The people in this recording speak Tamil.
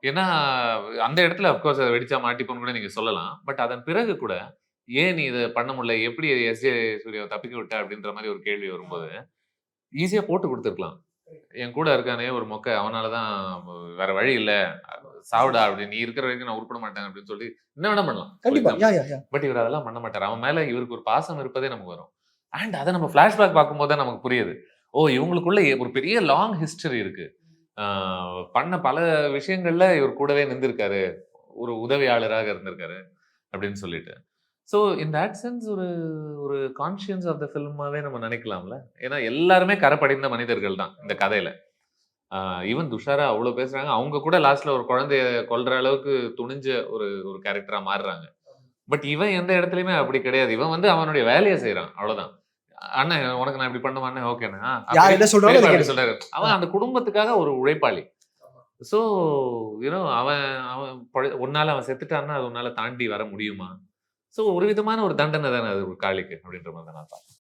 ஏன்னா, அந்த இடத்துல அஃப்கோர்ஸ் அத வெடிச்சா மாட்டிப்போம்ன்னு கூட நீங்க சொல்லலாம். பட் அதன் பிறகு கூட, "ஏன் நீ இத பண்ண முடியல? எப்படி எஸ்.ஜே. சூர்யாவ தப்பிக்க விட்ட?" அப்படின்ற மாரி ஒரு கேள்வி வரும்போது, ஈஸியா போட்டு குடுத்துருக்கலாம். "என் கூட இருக்கானே ஒரு மொக்க, அவனால தான் வேற வழி இல்ல. சாவுடா அப்படி நீ இருக்கிற வரைக்கும் நான் உருப்பட மாட்டேன்." அப்படின்னு சொல்லி என்ன வேணா பண்ணலாம். ஒரு கண்டிப்பா. எக்ஸாம்பிள். பட் இவரு அதெல்லாம் பண்ண மாட்டாரு. அவன் மேல இவருக்கு ஒரு பாசம் இருப்பதே நமக்கு வரும். அண்ட் அத நம்ம ஃபிளாஷ்பேக் பார்க்கும்போது தான் நமக்கு புரியுது. ஓ! இவங்களுக்குள்ள ஒரு பெரிய லாங் ஹிஸ்டரி இருக்கு. ஆ பண்ண பல விஷயங்கள்ல இவர் கூடவே நின்றுருக்காரு. ஒரு உதவியாளராக இருந்திருக்காரு அப்படின்னு சொல்லிட்டு. ஸோ இன் தட் சென்ஸ் ஒரு ஒரு கான்ஷியன்ஸ் ஆஃப் த ஃபில்மாவே நம்ம நினைக்கலாம்ல. ஏன்னா எல்லாருமே கரை படிந்த மனிதர்கள் தான் இந்த கதையில. ஆ ஈவன் துஷாரா அவ்ளோ பேசுறாங்க. அவங்க கூட லாஸ்ட்ல ஒரு குழந்தைய கொல்ற அளவுக்கு துணிஞ்ச ஒரு ஒரு கேரக்டரா மாறுறாங்க. பட் இவன் எந்த இடத்துலயுமே அப்படி கிடையாது. இவன் வந்து அவனுடைய வேலைய செய்றான். அவ்வளோதான். "அண்ணே உனக்கு நான் இப்படி பண்ணவா அண்ணே? ஓகேண்ணே. யார் அப்படி என்ன சொல்றாங்களோ அத பெரியப்பா இப்படி கேளு. சொல்றாரு." ஆ. அவன் அந்த குடும்பத்துக்காக ஒரு உழைப்பாளி. ஸோ அவன் அவன் உன்னால அவன் செத்துட்டான்னா, அது உன்னால தாண்டி வர முடியுமா? ஸோ ஒரு விதமான ஒரு தண்டனை தானே அது ஒரு காளிக்கு அப்படின்ற மாரி தான் நான் பார்க்கிறேன்.